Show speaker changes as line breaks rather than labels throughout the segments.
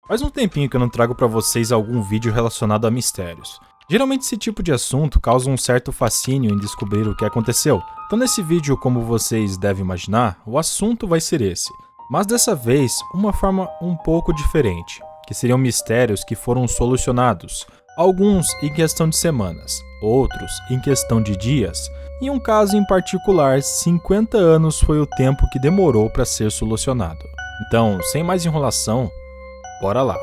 Faz um tempinho que eu não trago pra vocês algum vídeo relacionado a mistérios. Geralmente esse tipo de assunto causa um certo fascínio em descobrir o que aconteceu. Então nesse vídeo, como vocês devem imaginar, o assunto vai ser esse. Mas dessa vez, uma forma um pouco diferente, que seriam mistérios que foram solucionados. Alguns em questão de semanas, outros em questão de dias. Em um caso em particular, 50 anos foi o tempo que demorou para ser solucionado. Então, sem mais enrolação, bora lá!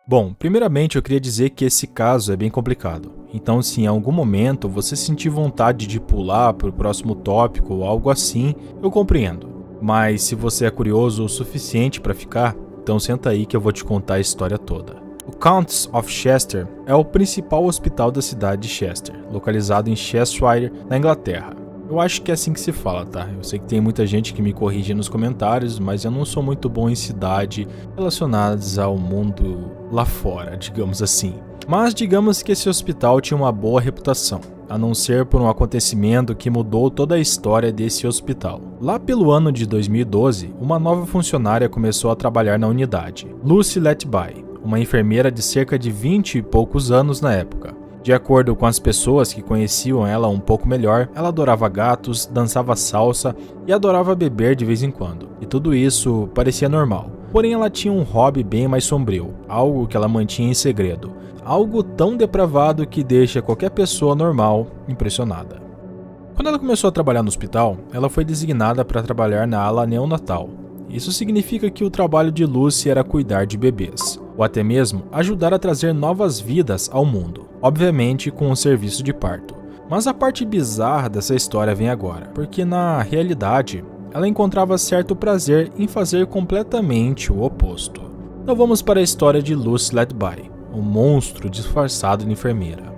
Bom, primeiramente eu queria dizer que esse caso é bem complicado. Então, se em algum momento você sentir vontade de pular para o próximo tópico ou algo assim, eu compreendo. Mas se você é curioso o suficiente para ficar, então senta aí que eu vou te contar a história toda. O Counts of Chester é o principal hospital da cidade de Chester, localizado em Cheshire, na Inglaterra. Eu acho que é assim que se fala, tá? Eu sei que tem muita gente que me corrige nos comentários, mas eu não sou muito bom em cidade relacionadas ao mundo lá fora, digamos assim. Mas digamos que esse hospital tinha uma boa reputação, a não ser por um acontecimento que mudou toda a história desse hospital. Lá pelo ano de 2012, uma nova funcionária começou a trabalhar na unidade, Lucy Letby, uma enfermeira de cerca de 20 e poucos anos na época. De acordo com as pessoas que conheciam ela um pouco melhor, ela adorava gatos, dançava salsa e adorava beber de vez em quando. E tudo isso parecia normal. Porém, ela tinha um hobby bem mais sombrio, algo que ela mantinha em segredo. Algo tão depravado que deixa qualquer pessoa normal impressionada. Quando ela começou a trabalhar no hospital, ela foi designada para trabalhar na ala neonatal. Isso significa que o trabalho de Lucy era cuidar de bebês, ou até mesmo ajudar a trazer novas vidas ao mundo, obviamente com um serviço de parto. Mas a parte bizarra dessa história vem agora, porque na realidade, ela encontrava certo prazer em fazer completamente o oposto. Então vamos para a história de Lucy Letby, um monstro disfarçado de enfermeira.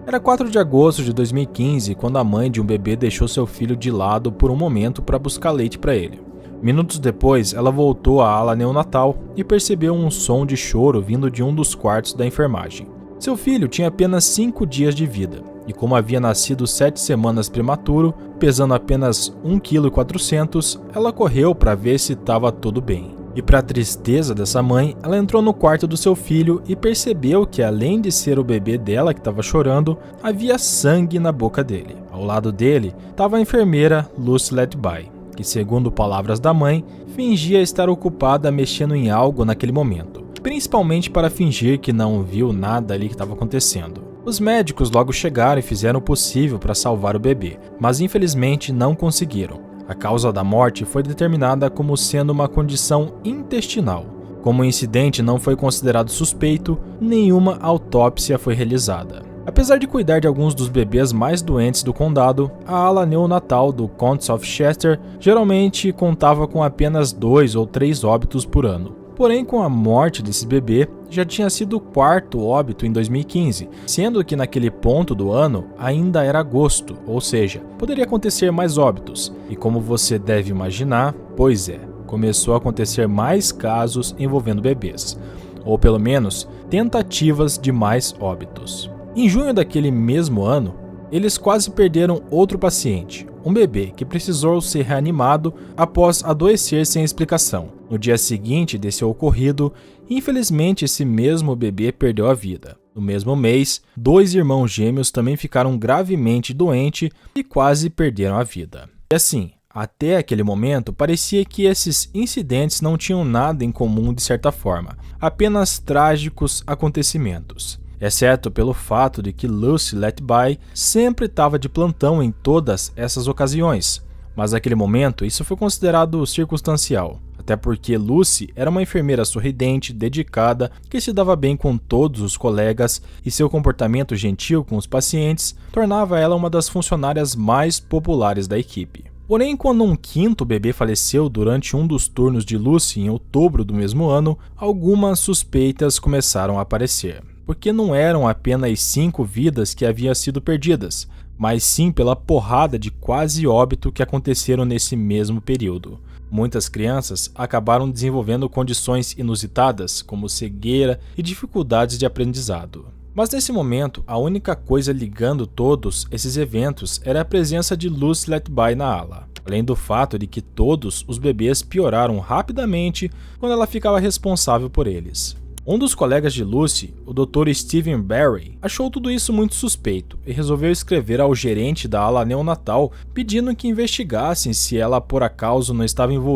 Era 4 de agosto de 2015 quando a mãe de um bebê deixou seu filho de lado por um momento para buscar leite para ele. Minutos depois, ela voltou à ala neonatal e percebeu um som de choro vindo de um dos quartos da enfermagem. Seu filho tinha apenas 5 dias de vida, e como havia nascido 7 semanas prematuro, pesando apenas 1,4 kg, ela correu para ver se estava tudo bem. E para a tristeza dessa mãe, ela entrou no quarto do seu filho e percebeu que, além de ser o bebê dela que estava chorando, havia sangue na boca dele. Ao lado dele estava a enfermeira Lucy Letby, que, segundo palavras da mãe, fingia estar ocupada mexendo em algo naquele momento, principalmente para fingir que não viu nada ali que estava acontecendo. Os médicos logo chegaram e fizeram o possível para salvar o bebê, mas infelizmente não conseguiram. A causa da morte foi determinada como sendo uma condição intestinal. Como o incidente não foi considerado suspeito, nenhuma autópsia foi realizada. Apesar de cuidar de alguns dos bebês mais doentes do condado, a ala neonatal do Counts of Chester geralmente contava com apenas 2 ou 3 óbitos por ano. Porém, com a morte desse bebê, já tinha sido o 4º óbito em 2015, sendo que naquele ponto do ano ainda era agosto, ou seja, poderia acontecer mais óbitos. E como você deve imaginar, pois é, começou a acontecer mais casos envolvendo bebês, ou pelo menos tentativas de mais óbitos. Em junho daquele mesmo ano, eles quase perderam outro paciente, um bebê que precisou ser reanimado após adoecer sem explicação. No dia seguinte desse ocorrido, infelizmente esse mesmo bebê perdeu a vida. No mesmo mês, 2 irmãos gêmeos também ficaram gravemente doentes e quase perderam a vida. E assim, até aquele momento, parecia que esses incidentes não tinham nada em comum de certa forma, apenas trágicos acontecimentos. Exceto pelo fato de que Lucy Letby sempre estava de plantão em todas essas ocasiões, mas naquele momento isso foi considerado circunstancial, até porque Lucy era uma enfermeira sorridente, dedicada, que se dava bem com todos os colegas e seu comportamento gentil com os pacientes tornava ela uma das funcionárias mais populares da equipe. Porém, quando um 5º bebê faleceu durante um dos turnos de Lucy em outubro do mesmo ano, algumas suspeitas começaram a aparecer. Porque não eram apenas 5 vidas que haviam sido perdidas, mas sim pela porrada de quase óbito que aconteceram nesse mesmo período. Muitas crianças acabaram desenvolvendo condições inusitadas, como cegueira e dificuldades de aprendizado. Mas nesse momento, a única coisa ligando todos esses eventos era a presença de Lucy Letby na ala, além do fato de que todos os bebês pioraram rapidamente quando ela ficava responsável por eles. Um dos colegas de Lucy, o Dr. Stephen Barry, achou tudo isso muito suspeito e resolveu escrever ao gerente da ala neonatal pedindo que investigassem se ela por acaso não estava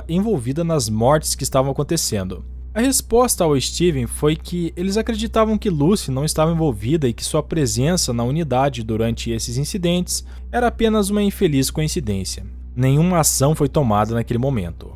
envolvida nas mortes que estavam acontecendo. A resposta ao Steven foi que eles acreditavam que Lucy não estava envolvida e que sua presença na unidade durante esses incidentes era apenas uma infeliz coincidência. Nenhuma ação foi tomada naquele momento.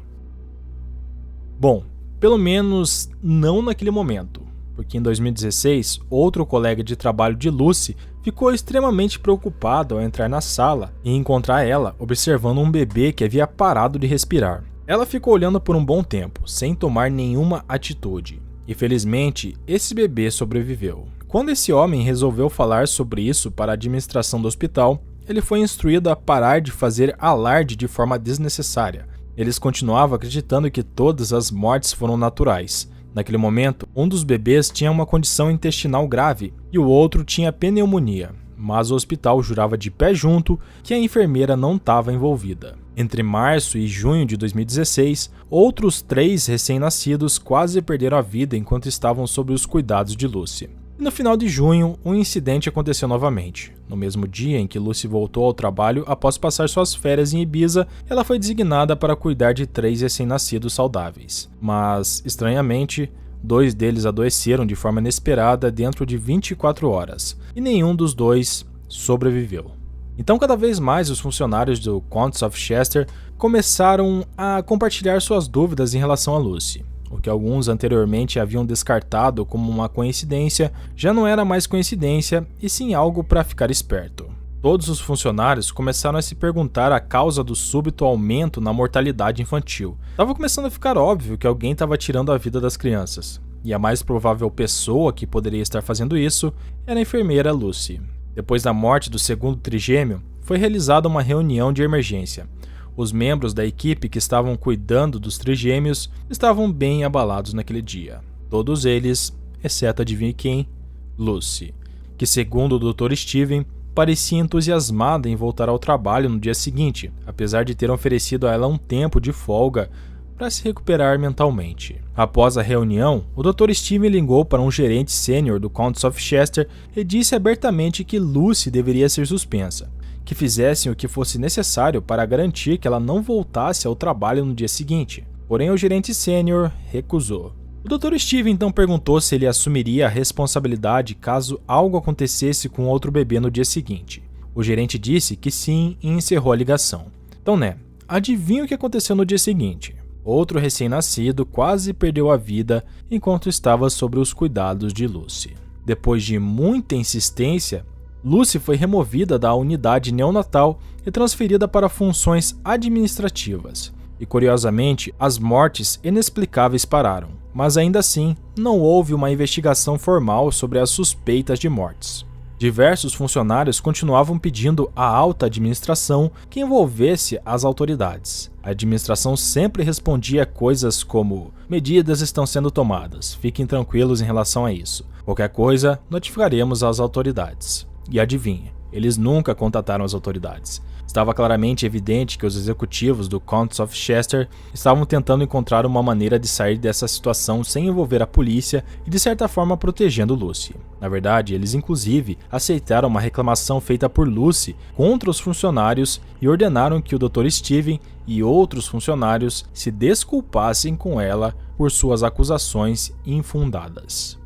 Bom, pelo menos não naquele momento, porque em 2016, outro colega de trabalho de Lucy ficou extremamente preocupado ao entrar na sala e encontrar ela observando um bebê que havia parado de respirar. Ela ficou olhando por um bom tempo, sem tomar nenhuma atitude. E felizmente, esse bebê sobreviveu. Quando esse homem resolveu falar sobre isso para a administração do hospital, ele foi instruído a parar de fazer alarde de forma desnecessária. Eles continuavam acreditando que todas as mortes foram naturais. Naquele momento, um dos bebês tinha uma condição intestinal grave e o outro tinha pneumonia, mas o hospital jurava de pé junto que a enfermeira não estava envolvida. Entre março e junho de 2016, outros 3 recém-nascidos quase perderam a vida enquanto estavam sob os cuidados de Lucy. E no final de junho, um incidente aconteceu novamente. No mesmo dia em que Lucy voltou ao trabalho após passar suas férias em Ibiza, ela foi designada para cuidar de 3 recém-nascidos saudáveis. Mas, estranhamente, 2 deles adoeceram de forma inesperada dentro de 24 horas, e nenhum dos 2 sobreviveu. Então, cada vez mais os funcionários do Counts of Chester começaram a compartilhar suas dúvidas em relação a Lucy. O que alguns anteriormente haviam descartado como uma coincidência já não era mais coincidência e sim algo para ficar esperto. Todos os funcionários começaram a se perguntar a causa do súbito aumento na mortalidade infantil. Estava começando a ficar óbvio que alguém estava tirando a vida das crianças, e a mais provável pessoa que poderia estar fazendo isso era a enfermeira Lucy. Depois da morte do segundo trigêmeo, foi realizada uma reunião de emergência. Os membros da equipe que estavam cuidando dos trigêmeos estavam bem abalados naquele dia. Todos eles, exceto adivinhe quem? Lucy, que segundo o Dr. Steven, parecia entusiasmada em voltar ao trabalho no dia seguinte, apesar de ter oferecido a ela um tempo de folga para se recuperar mentalmente. Após a reunião, o Dr. Steven ligou para um gerente sênior do Counts of Chester e disse abertamente que Lucy deveria ser suspensa, que fizessem o que fosse necessário para garantir que ela não voltasse ao trabalho no dia seguinte. Porém, o gerente sênior recusou. O Dr. Steven então perguntou se ele assumiria a responsabilidade caso algo acontecesse com outro bebê no dia seguinte. O gerente disse que sim e encerrou a ligação. Então, adivinha o que aconteceu no dia seguinte? Outro recém-nascido quase perdeu a vida enquanto estava sob os cuidados de Lucy. Depois de muita insistência, Lucy foi removida da unidade neonatal e transferida para funções administrativas. E curiosamente, as mortes inexplicáveis pararam, mas ainda assim não houve uma investigação formal sobre as suspeitas de mortes. Diversos funcionários continuavam pedindo à alta administração que envolvesse as autoridades. A administração sempre respondia coisas como: medidas estão sendo tomadas, fiquem tranquilos em relação a isso. Qualquer coisa, notificaremos as autoridades. E adivinha, eles nunca contataram as autoridades. Estava claramente evidente que os executivos do Counts of Chester estavam tentando encontrar uma maneira de sair dessa situação sem envolver a polícia e de certa forma protegendo Lucy. Na verdade, eles inclusive aceitaram uma reclamação feita por Lucy contra os funcionários e ordenaram que o Dr. Steven e outros funcionários se desculpassem com ela por suas acusações infundadas.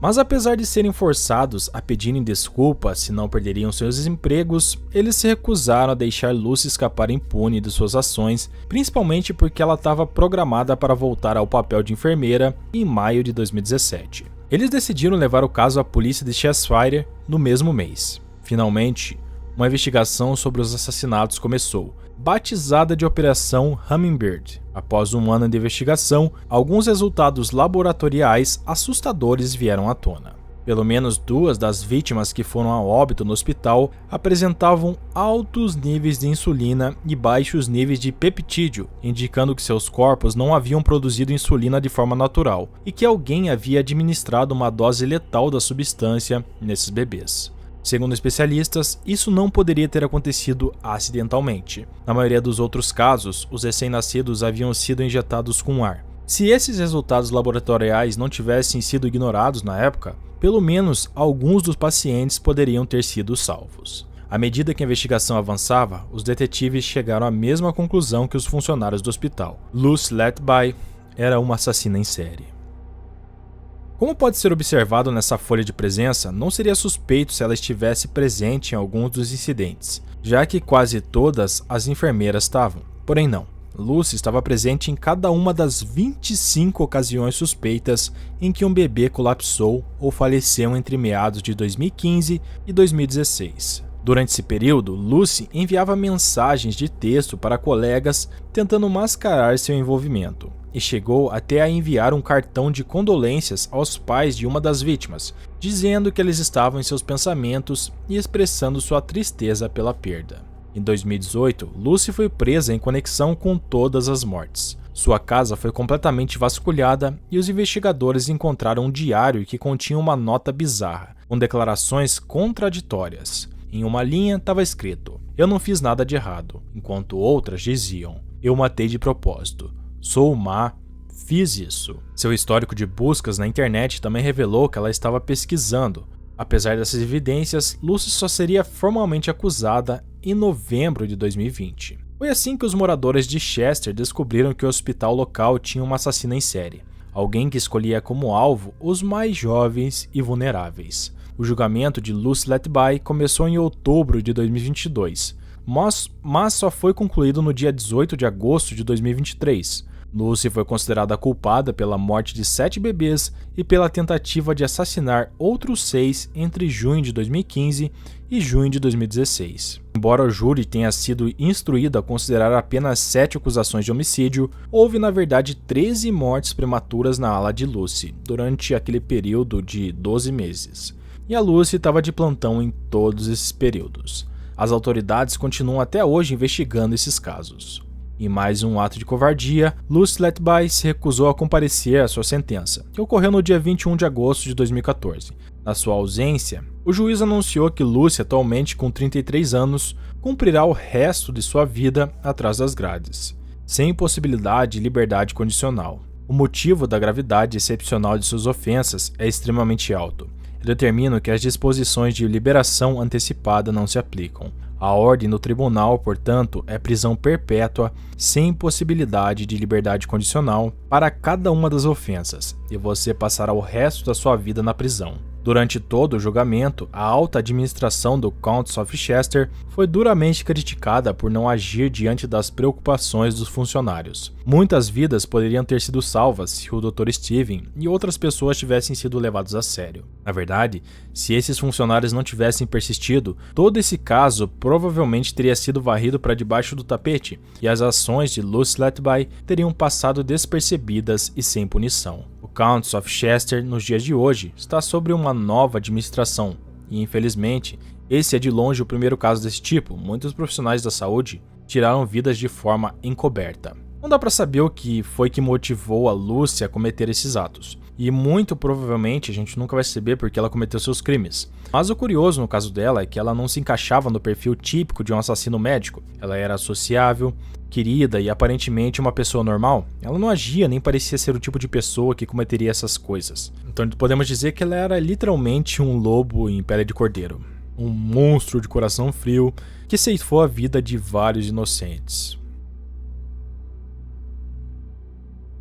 Mas apesar de serem forçados a pedirem desculpas se não perderiam seus empregos, eles se recusaram a deixar Lucy escapar impune de suas ações, principalmente porque ela estava programada para voltar ao papel de enfermeira em maio de 2017. Eles decidiram levar o caso à polícia de Cheshire no mesmo mês. Finalmente, uma investigação sobre os assassinatos começou, batizada de Operação Hummingbird. Após um ano de investigação, alguns resultados laboratoriais assustadores vieram à tona. Pelo menos 2 das vítimas que foram a óbito no hospital apresentavam altos níveis de insulina e baixos níveis de peptídeo, indicando que seus corpos não haviam produzido insulina de forma natural e que alguém havia administrado uma dose letal da substância nesses bebês. Segundo especialistas, isso não poderia ter acontecido acidentalmente. Na maioria dos outros casos, os recém-nascidos haviam sido injetados com ar. Se esses resultados laboratoriais não tivessem sido ignorados na época, pelo menos alguns dos pacientes poderiam ter sido salvos. À medida que a investigação avançava, os detetives chegaram à mesma conclusão que os funcionários do hospital. Lucy Letby era uma assassina em série. Como pode ser observado nessa folha de presença, não seria suspeito se ela estivesse presente em alguns dos incidentes, já que quase todas as enfermeiras estavam. Porém não. Lucy estava presente em cada uma das 25 ocasiões suspeitas em que um bebê colapsou ou faleceu entre meados de 2015 e 2016. Durante esse período, Lucy enviava mensagens de texto para colegas tentando mascarar seu envolvimento, e chegou até a enviar um cartão de condolências aos pais de uma das vítimas, dizendo que eles estavam em seus pensamentos e expressando sua tristeza pela perda. Em 2018, Lucy foi presa em conexão com todas as mortes. Sua casa foi completamente vasculhada e os investigadores encontraram um diário que continha uma nota bizarra, com declarações contraditórias. Em uma linha estava escrito: "Eu não fiz nada de errado", enquanto outras diziam: "Eu matei de propósito. Sou má, fiz isso". Seu histórico de buscas na internet também revelou que ela estava pesquisando. Apesar dessas evidências, Lucy só seria formalmente acusada em novembro de 2020. Foi assim que os moradores de Chester descobriram que o hospital local tinha uma assassina em série, alguém que escolhia como alvo os mais jovens e vulneráveis. O julgamento de Lucy Letby começou em outubro de 2022, mas só foi concluído no dia 18 de agosto de 2023. Lucy foi considerada culpada pela morte de 7 bebês e pela tentativa de assassinar outros 6 entre junho de 2015 e junho de 2016. Embora o júri tenha sido instruído a considerar apenas 7 acusações de homicídio, houve na verdade 13 mortes prematuras na ala de Lucy durante aquele período de 12 meses. E a Lucy estava de plantão em todos esses períodos. As autoridades continuam até hoje investigando esses casos. Em mais um ato de covardia, Lucy Letby se recusou a comparecer à sua sentença, que ocorreu no dia 21 de agosto de 2014. Na sua ausência, o juiz anunciou que Lucy, atualmente com 33 anos, cumprirá o resto de sua vida atrás das grades, sem possibilidade de liberdade condicional. O motivo da gravidade excepcional de suas ofensas é extremamente alto. Determina que as disposições de liberação antecipada não se aplicam. A ordem do tribunal, portanto, é prisão perpétua sem possibilidade de liberdade condicional para cada uma das ofensas, e você passará o resto da sua vida na prisão. Durante todo o julgamento, a alta administração do Council of Chester foi duramente criticada por não agir diante das preocupações dos funcionários. Muitas vidas poderiam ter sido salvas se o Dr. Steven e outras pessoas tivessem sido levados a sério. Na verdade, se esses funcionários não tivessem persistido, todo esse caso provavelmente teria sido varrido para debaixo do tapete e as ações de Lucy Letby teriam passado despercebidas e sem punição. O Council of Chester, nos dias de hoje, está sob uma nova administração e, infelizmente, esse é de longe o primeiro caso desse tipo. Muitos profissionais da saúde tiraram vidas de forma encoberta. Não dá para saber o que foi que motivou a Lucy a cometer esses atos, e muito provavelmente a gente nunca vai saber porque ela cometeu seus crimes. Mas o curioso no caso dela é que ela não se encaixava no perfil típico de um assassino médico. Ela era sociável, querida e aparentemente uma pessoa normal. Ela não agia nem parecia ser o tipo de pessoa que cometeria essas coisas. Então podemos dizer que ela era literalmente um lobo em pele de cordeiro. Um monstro de coração frio que ceifou a vida de vários inocentes.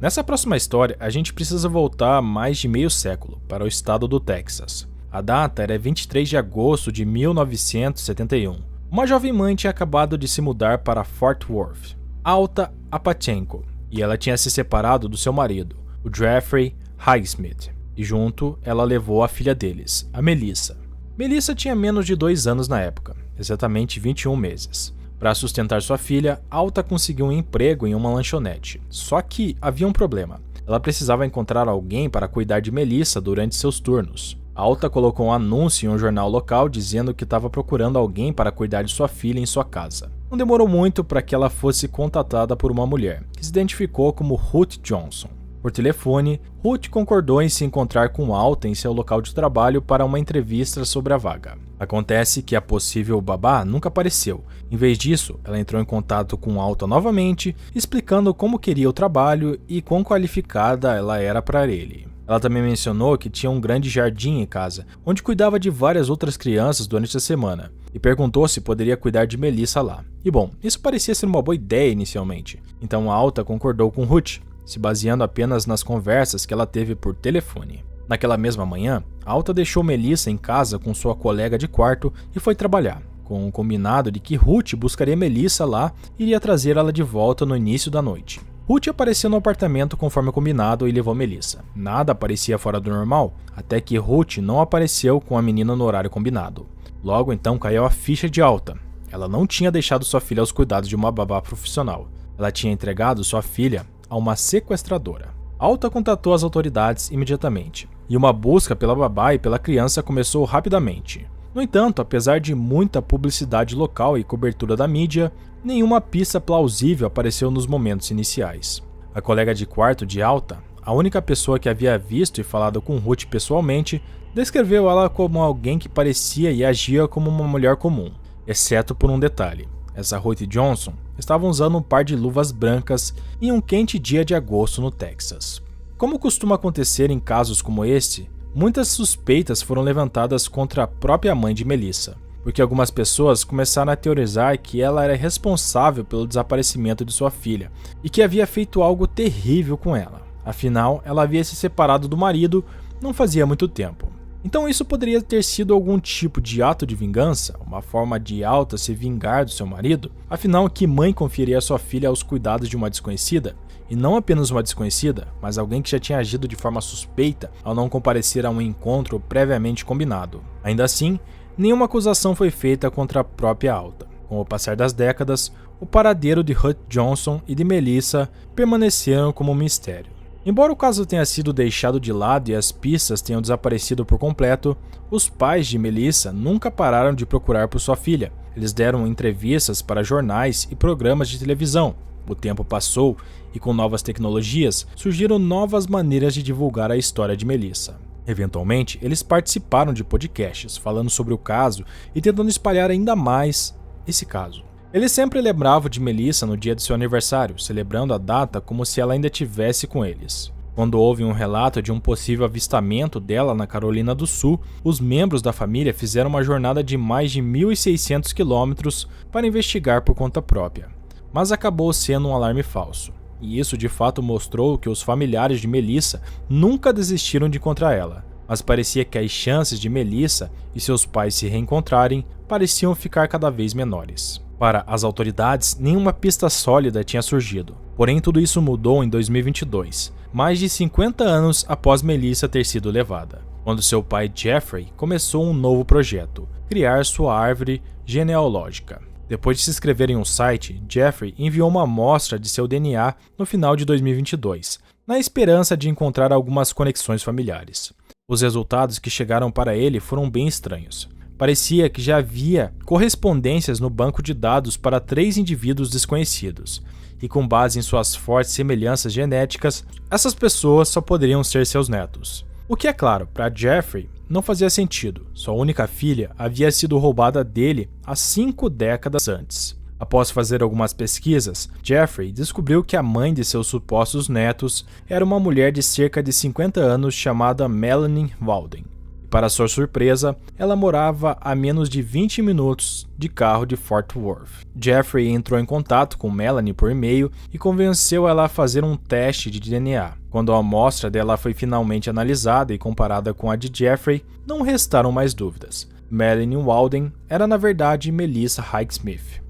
Nessa próxima história, a gente precisa voltar mais de meio século para o estado do Texas. A data era 23 de agosto de 1971. Uma jovem mãe tinha acabado de se mudar para Fort Worth, Alta Apachenko, e ela tinha se separado do seu marido, o Jeffrey Highsmith, e junto ela levou a filha deles, a Melissa. Melissa tinha menos de 2 anos na época, exatamente 21 meses. Para sustentar sua filha, Alta conseguiu um emprego em uma lanchonete. Só que havia um problema. Ela precisava encontrar alguém para cuidar de Melissa durante seus turnos. Alta colocou um anúncio em um jornal local dizendo que estava procurando alguém para cuidar de sua filha em sua casa. Não demorou muito para que ela fosse contatada por uma mulher, que se identificou como Ruth Johnson. Por telefone, Ruth concordou em se encontrar com Alta em seu local de trabalho para uma entrevista sobre a vaga. Acontece que a possível babá nunca apareceu. Em vez disso, ela entrou em contato com Alta novamente, explicando como queria o trabalho e quão qualificada ela era para ele. Ela também mencionou que tinha um grande jardim em casa, onde cuidava de várias outras crianças durante a semana, e perguntou se poderia cuidar de Melissa lá. E bom, isso parecia ser uma boa ideia inicialmente, então a Alta concordou com Ruth, se baseando apenas nas conversas que ela teve por telefone. Naquela mesma manhã, a Alta deixou Melissa em casa com sua colega de quarto e foi trabalhar, com o combinado de que Ruth buscaria Melissa lá e iria trazer ela de volta no início da noite. Ruth apareceu no apartamento conforme combinado e levou Melissa. Nada parecia fora do normal, até que Ruth não apareceu com a menina no horário combinado. Logo então caiu a ficha de Alta. Ela não tinha deixado sua filha aos cuidados de uma babá profissional. Ela tinha entregado sua filha a uma sequestradora. Alta contatou as autoridades imediatamente, e uma busca pela babá e pela criança começou rapidamente. No entanto, apesar de muita publicidade local e cobertura da mídia, nenhuma pista plausível apareceu nos momentos iniciais. A colega de quarto de Alta, a única pessoa que havia visto e falado com Ruth pessoalmente, descreveu ela como alguém que parecia e agia como uma mulher comum, exceto por um detalhe. Essa Ruth Johnson estava usando um par de luvas brancas em um quente dia de agosto no Texas. Como costuma acontecer em casos como este, muitas suspeitas foram levantadas contra a própria mãe de Melissa, porque algumas pessoas começaram a teorizar que ela era responsável pelo desaparecimento de sua filha e que havia feito algo terrível com ela. Afinal, ela havia se separado do marido não fazia muito tempo. Então isso poderia ter sido algum tipo de ato de vingança, uma forma de Alta se vingar do seu marido? Afinal, que mãe confiaria sua filha aos cuidados de uma desconhecida? E não apenas uma desconhecida, mas alguém que já tinha agido de forma suspeita ao não comparecer a um encontro previamente combinado. Ainda assim, nenhuma acusação foi feita contra a própria Alta. Com o passar das décadas, o paradeiro de Ruth Johnson e de Melissa permaneceram como um mistério. Embora o caso tenha sido deixado de lado e as pistas tenham desaparecido por completo, os pais de Melissa nunca pararam de procurar por sua filha. Eles deram entrevistas para jornais e programas de televisão. O tempo passou e, com novas tecnologias, surgiram novas maneiras de divulgar a história de Melissa. Eventualmente, eles participaram de podcasts falando sobre o caso e tentando espalhar ainda mais esse caso. Eles sempre lembravam de Melissa no dia de seu aniversário, celebrando a data como se ela ainda estivesse com eles. Quando houve um relato de um possível avistamento dela na Carolina do Sul, os membros da família fizeram uma jornada de mais de 1.600 quilômetros para investigar por conta própria. Mas acabou sendo um alarme falso. E isso de fato mostrou que os familiares de Melissa nunca desistiram de encontrar ela. Mas parecia que as chances de Melissa e seus pais se reencontrarem pareciam ficar cada vez menores. Para as autoridades, nenhuma pista sólida tinha surgido. Porém, tudo isso mudou em 2022, mais de 50 anos após Melissa ter sido levada, quando seu pai Jeffrey começou um novo projeto, criar sua árvore genealógica. Depois de se inscrever em um site, Jeffrey enviou uma amostra de seu DNA no final de 2022, na esperança de encontrar algumas conexões familiares. Os resultados que chegaram para ele foram bem estranhos. Parecia que já havia correspondências no banco de dados para 3 indivíduos desconhecidos, e com base em suas fortes semelhanças genéticas, essas pessoas só poderiam ser seus netos. O que, é claro, para Jeffrey não fazia sentido. Sua única filha havia sido roubada dele há 5 décadas antes. Após fazer algumas pesquisas, Jeffrey descobriu que a mãe de seus supostos netos era uma mulher de cerca de 50 anos chamada Melanie Walden. Para sua surpresa, ela morava a menos de 20 minutos de carro de Fort Worth. Jeffrey entrou em contato com Melanie por e-mail e convenceu ela a fazer um teste de DNA. Quando a amostra dela foi finalmente analisada e comparada com a de Jeffrey, não restaram mais dúvidas. Melanie Walden era na verdade Melissa Highsmith.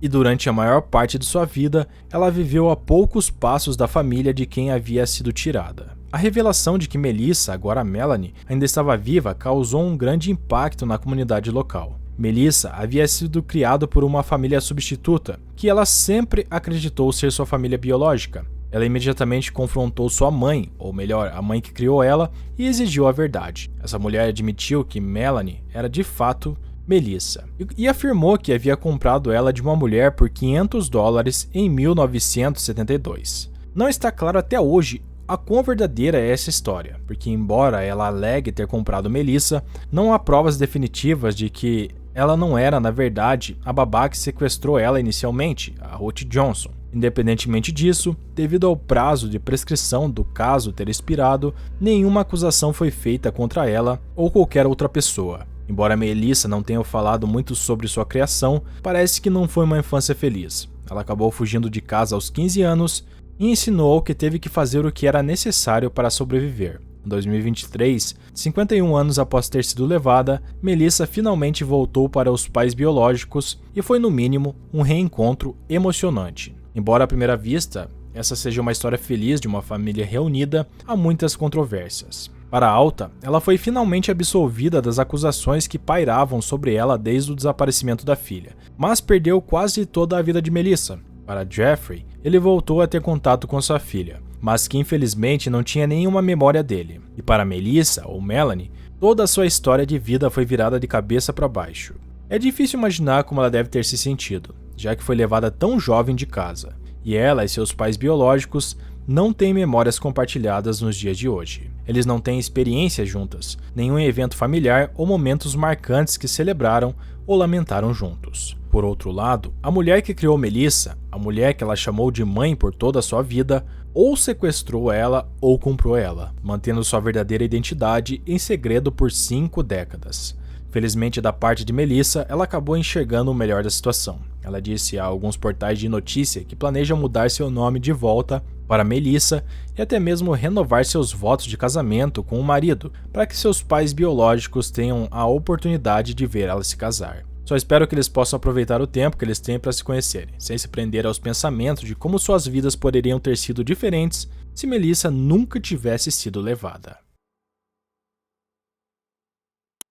E durante a maior parte de sua vida, ela viveu a poucos passos da família de quem havia sido tirada. A revelação de que Melissa, agora Melanie, ainda estava viva causou um grande impacto na comunidade local. Melissa havia sido criada por uma família substituta, que ela sempre acreditou ser sua família biológica. Ela imediatamente confrontou sua mãe, ou melhor, a mãe que criou ela, e exigiu a verdade. Essa mulher admitiu que Melanie era de fato Melissa e afirmou que havia comprado ela de uma mulher por $500 em 1972. Não está claro até hoje a quão verdadeira é essa história, porque embora ela alegue ter comprado Melissa, não há provas definitivas de que ela não era, na verdade, a babá que sequestrou ela inicialmente, a Ruth Johnson. Independentemente disso, devido ao prazo de prescrição do caso ter expirado, nenhuma acusação foi feita contra ela ou qualquer outra pessoa. Embora Melissa não tenha falado muito sobre sua criação, parece que não foi uma infância feliz. Ela acabou fugindo de casa aos 15 anos e ensinou que teve que fazer o que era necessário para sobreviver. Em 2023, 51 anos após ter sido levada, Melissa finalmente voltou para os pais biológicos e foi, no mínimo, um reencontro emocionante. Embora à primeira vista essa seja uma história feliz de uma família reunida, há muitas controvérsias. Para Alta, ela foi finalmente absolvida das acusações que pairavam sobre ela desde o desaparecimento da filha, mas perdeu quase toda a vida de Melissa. Para Jeffrey, ele voltou a ter contato com sua filha, mas que infelizmente não tinha nenhuma memória dele. E para Melissa, ou Melanie, toda a sua história de vida foi virada de cabeça para baixo. É difícil imaginar como ela deve ter se sentido, já que foi levada tão jovem de casa, e ela e seus pais biológicos não têm memórias compartilhadas nos dias de hoje. Eles não têm experiências juntas, nenhum evento familiar ou momentos marcantes que celebraram ou lamentaram juntos. Por outro lado, a mulher que criou Melissa, a mulher que ela chamou de mãe por toda a sua vida, ou sequestrou ela ou comprou ela, mantendo sua verdadeira identidade em segredo por 5 décadas. Felizmente, da parte de Melissa, ela acabou enxergando o melhor da situação. Ela disse a alguns portais de notícia que planeja mudar seu nome de volta para Melissa e até mesmo renovar seus votos de casamento com o marido, para que seus pais biológicos tenham a oportunidade de ver ela se casar. Só espero que eles possam aproveitar o tempo que eles têm para se conhecerem, sem se prender aos pensamentos de como suas vidas poderiam ter sido diferentes se Melissa nunca tivesse sido levada.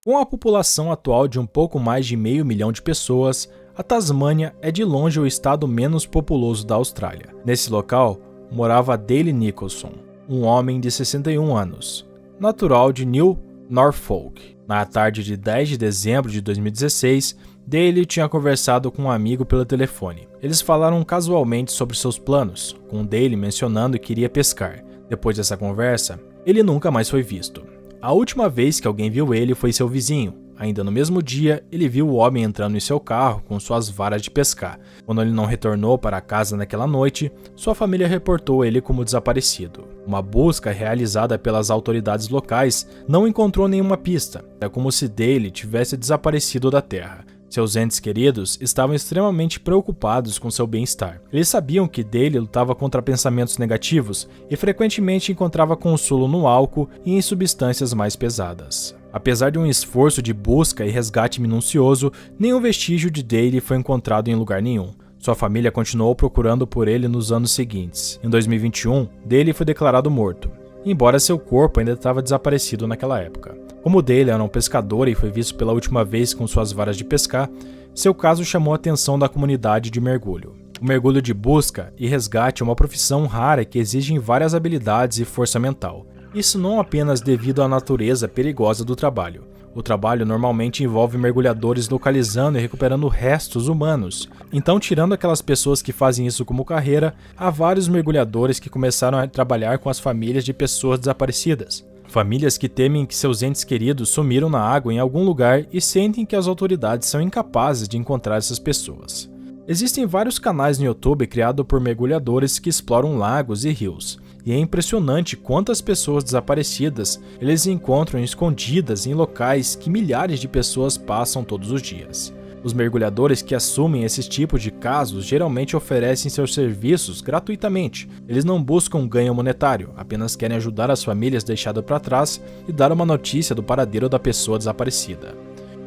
Com a população atual de um pouco mais de 500 mil de pessoas, a Tasmânia é de longe o estado menos populoso da Austrália. Nesse local, morava Dale Nicholson, um homem de 61 anos, natural de New Norfolk. Na tarde de 10 de dezembro de 2016, Dale tinha conversado com um amigo pelo telefone. Eles falaram casualmente sobre seus planos, com Dale mencionando que iria pescar. Depois dessa conversa, ele nunca mais foi visto. A última vez que alguém viu ele foi seu vizinho. Ainda no mesmo dia, ele viu o homem entrando em seu carro com suas varas de pescar. Quando ele não retornou para casa naquela noite, sua família reportou ele como desaparecido. Uma busca realizada pelas autoridades locais não encontrou nenhuma pista. É como se Dale tivesse desaparecido da terra. Seus entes queridos estavam extremamente preocupados com seu bem-estar. Eles sabiam que Dale lutava contra pensamentos negativos e frequentemente encontrava consolo no álcool e em substâncias mais pesadas. Apesar de um esforço de busca e resgate minucioso, nenhum vestígio de Dale foi encontrado em lugar nenhum. Sua família continuou procurando por ele nos anos seguintes. Em 2021, Dale foi declarado morto, embora seu corpo ainda estava desaparecido naquela época. Como Dale era um pescador e foi visto pela última vez com suas varas de pescar, seu caso chamou a atenção da comunidade de mergulho. O mergulho de busca e resgate é uma profissão rara que exige várias habilidades e força mental. Isso não apenas devido à natureza perigosa do trabalho. O trabalho normalmente envolve mergulhadores localizando e recuperando restos humanos. Então, tirando aquelas pessoas que fazem isso como carreira, há vários mergulhadores que começaram a trabalhar com as famílias de pessoas desaparecidas. Famílias que temem que seus entes queridos sumiram na água em algum lugar e sentem que as autoridades são incapazes de encontrar essas pessoas. Existem vários canais no YouTube criados por mergulhadores que exploram lagos e rios, e é impressionante quantas pessoas desaparecidas eles encontram escondidas em locais que milhares de pessoas passam todos os dias. Os mergulhadores que assumem esses tipos de casos geralmente oferecem seus serviços gratuitamente. Eles não buscam ganho monetário, apenas querem ajudar as famílias deixadas para trás e dar uma notícia do paradeiro da pessoa desaparecida.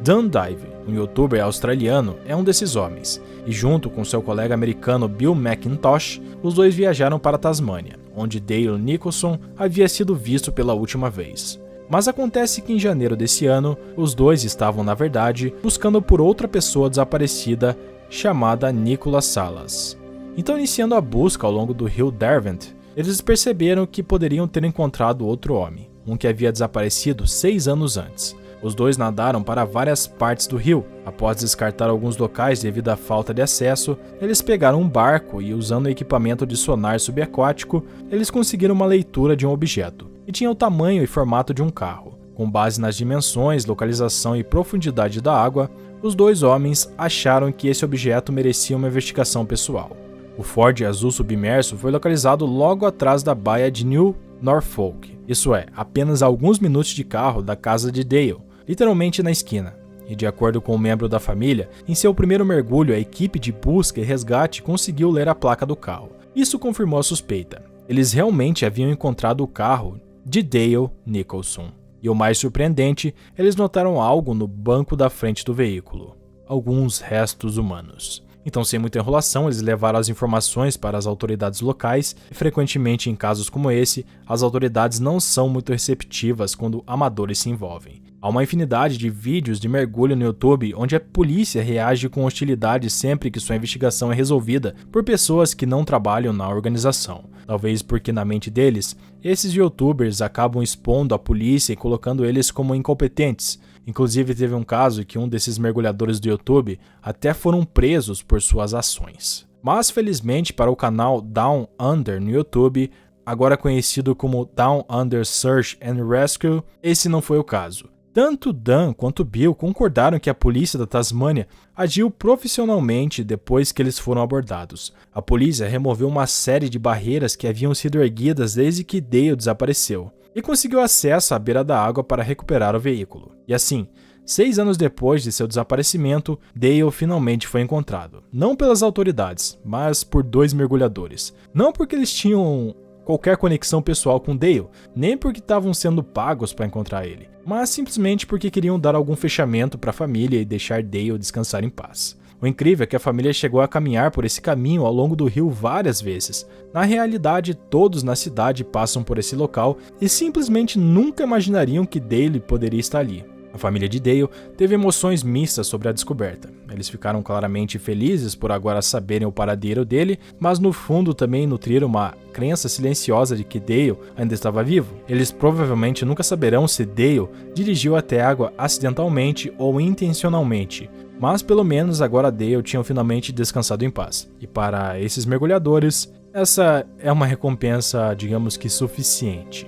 Dan Dive, um youtuber australiano, é um desses homens, e junto com seu colega americano Bill McIntosh, os dois viajaram para a Tasmânia, onde Dale Nicholson havia sido visto pela última vez. Mas acontece que em janeiro desse ano, os dois estavam, na verdade, buscando por outra pessoa desaparecida chamada Nicholas Salas. Então, iniciando a busca ao longo do rio Derwent, eles perceberam que poderiam ter encontrado outro homem, um que havia desaparecido 6 anos antes. Os dois nadaram para várias partes do rio. Após descartar alguns locais devido à falta de acesso, eles pegaram um barco e, usando equipamento de sonar subaquático, eles conseguiram uma leitura de um objeto, e tinha o tamanho e formato de um carro. Com base nas dimensões, localização e profundidade da água, os dois homens acharam que esse objeto merecia uma investigação pessoal. O Ford azul submerso foi localizado logo atrás da baía de New Norfolk, isso é, apenas alguns minutos de carro da casa de Dale, literalmente na esquina. E de acordo com um membro da família, em seu primeiro mergulho a equipe de busca e resgate conseguiu ler a placa do carro. Isso confirmou a suspeita. Eles realmente haviam encontrado o carro de Dale Nicholson. E o mais surpreendente, eles notaram algo no banco da frente do veículo. Alguns restos humanos. Então, sem muita enrolação, eles levaram as informações para as autoridades locais e, frequentemente em casos como esse, as autoridades não são muito receptivas quando amadores se envolvem. Há uma infinidade de vídeos de mergulho no YouTube onde a polícia reage com hostilidade sempre que sua investigação é resolvida por pessoas que não trabalham na organização. Talvez porque na mente deles, esses youtubers acabam expondo a polícia e colocando eles como incompetentes. Inclusive teve um caso que um desses mergulhadores do YouTube até foram presos por suas ações. Mas felizmente para o canal Down Under no YouTube, agora conhecido como Down Under Search and Rescue, esse não foi o caso. Tanto Dan quanto Bill concordaram que a polícia da Tasmânia agiu profissionalmente depois que eles foram abordados. A polícia removeu uma série de barreiras que haviam sido erguidas desde que Dale desapareceu e conseguiu acesso à beira da água para recuperar o veículo. E assim, 6 anos depois de seu desaparecimento, Dale finalmente foi encontrado. Não pelas autoridades, mas por 2 mergulhadores. Não porque eles tinham qualquer conexão pessoal com Dale, nem porque estavam sendo pagos para encontrar ele, mas simplesmente porque queriam dar algum fechamento para a família e deixar Dale descansar em paz. O incrível é que a família chegou a caminhar por esse caminho ao longo do rio várias vezes. Na realidade, todos na cidade passam por esse local e simplesmente nunca imaginariam que Dale poderia estar ali. A família de Dale teve emoções mistas sobre a descoberta. Eles ficaram claramente felizes por agora saberem o paradeiro dele, mas no fundo também nutriram uma crença silenciosa de que Dale ainda estava vivo. Eles provavelmente nunca saberão se Dale dirigiu até a água acidentalmente ou intencionalmente, mas pelo menos agora Dale tinha finalmente descansado em paz. E para esses mergulhadores, essa é uma recompensa, digamos que suficiente.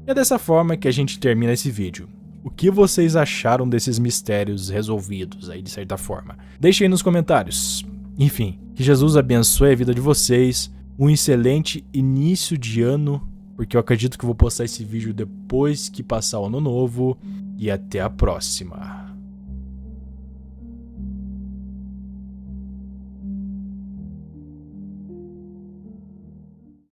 E é dessa forma que a gente termina esse vídeo. O que vocês acharam desses mistérios resolvidos aí de certa forma? Deixem aí nos comentários. Enfim, que Jesus abençoe a vida de vocês, um excelente início de ano, porque eu acredito que eu vou postar esse vídeo depois que passar o ano novo, e até a próxima.